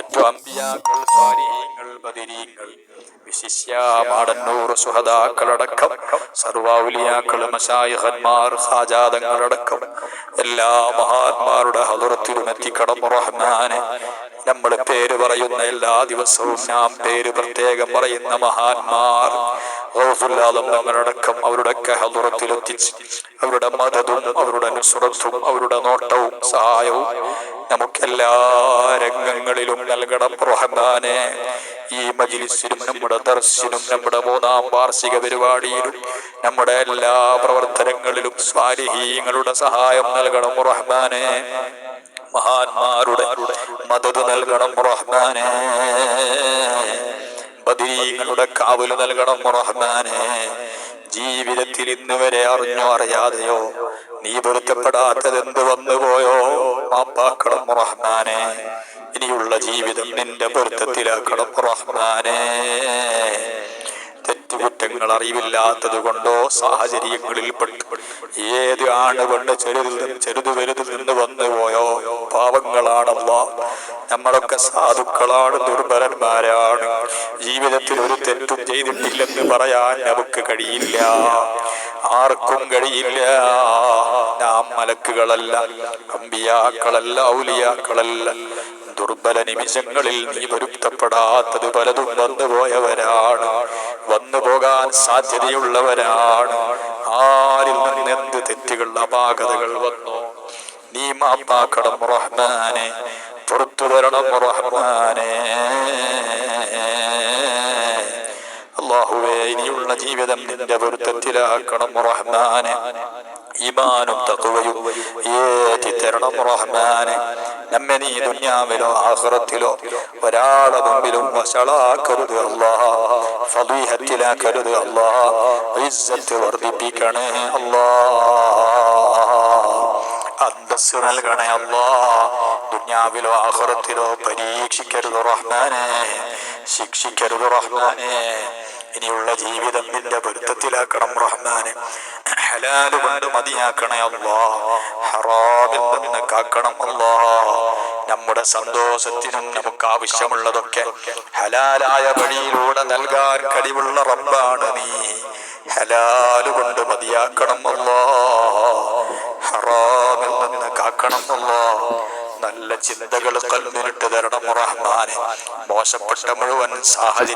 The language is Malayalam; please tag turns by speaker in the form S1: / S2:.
S1: മറ്റു അമ്പിയാക്കൾ, സ്വാലിഹീങ്ങൾ, ബദരീങ്ങൾ, വിശിഷ്യ മാടന്നൂർ സുഹദാക്കളടക്കം സർവ്വൗലിയാക്കൾ, മശായിഖന്മാർ, ഖാജാദങ്ങളടക്കം എല്ലാ മഹാന്മാരുടെ ഹളറത്തിലും എത്തിക്കണം റഹ്മാനെ. നമ്മൾ പേര് പറയുന്ന എല്ലാ ദിവസവും നാം പേര് പ്രത്യേകം പറയുന്ന മഹാന്മാർ ങ്ങളടക്കം അവരുടെയൊക്കെ ഹളറത്തിലെത്തിച്ച് അവരുടെ മദദും അവരുടെ നുസ്റത്തും അവരുടെ നോട്ടവും സഹായവും നമുക്കെല്ലാ രംഗങ്ങളിലും നൽകണം റഹ്മാനെ. ഈ മജ്‌ലിസിലും നമ്മുടെ ദർസിലും നമ്മുടെ 3-ാം വാർഷിക പരിപാടിയിലും നമ്മുടെ എല്ലാ പ്രവർത്തനങ്ങളിലും സ്വാലിഹീങ്ങളുടെ സഹായം നൽകണം റഹ്മാനെ. മഹാന്മാരുടെ മദദ് നൽകണം റഹ്മാനെ. ബദരീങ്ങളുടെ കാവല് നൽകണം റഹ്മാനെ. ജീവിതത്തിൽ ഇന്ന് വരെ അറിഞ്ഞോ അറിയാതെയോ നീ പൊരുത്തപ്പെടാത്തത് എന്ത് വന്നുപോയോ മാപ്പാക്കണം റഹ്മാനെ. ഇനിയുള്ള ജീവിതം നിന്റെ പൊരുത്തത്തിലാക്കണം റഹ്മാനെ. തെറ്റുകുറ്റങ്ങൾ അറിവില്ലാത്തത് കൊണ്ടോ സാഹചര്യങ്ങളിൽ പെട്ട് ഏത് ആണ് കൊണ്ട് ചെറുതു വലുതിൽ നിന്ന് വന്നുപോയോ പാവങ്ങളാണല്ലോ. നമ്മളൊക്കെ സാധുക്കളാണ്, ദുർബലന്മാരാണ്. ജീവിതത്തിൽ ഒരു തെറ്റും ചെയ്തിട്ടില്ലെന്ന് പറയാൻ നമുക്ക് കഴിയില്ല, ആർക്കും കഴിയില്ല. നാം മലക്കുകളല്ല, അമ്പിയാക്കളല്ല, ഔലിയാക്കളല്ല. ദുർബല നിമിഷങ്ങളിൽ നീ പൊരുത്തപ്പെടാത്തത് പലതും വന്നുപോയവരാണ്, വന്നു പോകാൻ സാധ്യതയുള്ളവരാണ്. ആരിൽ നിന്ന് എന്ത് തെറ്റുകൾ അപാകതകൾ വന്നു നീ മാപ്പാക്കണം റഹ്മാനെ. പുറത്തു വരണം റഹ്മാനെ. അല്ലാഹുവേ, ഇനിയുള്ള ജീവിതം നിന്റെ പൊരുത്തത്തിലാക്കണം റഹ്മാനെ. ഈമാനും തഖ്വയും ഏറ്റി തരണം റഹ്മാനെ. നമ്മെ നീ ദുനിയാവിലോ ആഖിറത്തിലോ ഒരാളെ മുമ്പിലും വശളാക്കരുത് അല്ലാഹ്, ഫളീഹത്തിലാക്കരുത് അല്ലാഹ്. ഇസ്സത്ത് വർദ്ധിപ്പിക്കണേ അല്ലാഹ്, അന്തസ്സ് നൽകണേ അല്ലാഹ്. ദുനിയാവിലോ ആഖിറത്തിലോ പരീക്ഷിക്കരുത് റഹ്മാനെ, ശിക്ഷിക്കരുത് റഹ്മാനെ. ഇനിയുള്ള ജീവിതം നിന്റെ പൊരുത്തത്തിലാക്കണം റഹ്മാനെ. ഹലാല് കൊണ്ട് മതിയാക്കണേ അല്ലാഹ്, ഹറാമിൽ നിന്ന് കാക്കണം അല്ലാഹ്. നമ്മുടെ സന്തോഷത്തിനും നമുക്ക് ആവശ്യമുള്ളതൊക്കെ ഹലാലായ വഴിയിലൂടെ നൽകാൻ കഴിവുള്ള റബ്ബാണ് നീ. ഹലാല് കൊണ്ട് മതിയാക്കണം അല്ലാഹ്, ഹറാമിൽ നിന്ന് കാക്കണം അല്ലാഹ്. നല്ല ചിന്തകൾ ഖൽബിലിട്ട് തരണം റഹ്മാനെ. മോശപ്പെട്ട മുഴുവൻ സാഹചര്യം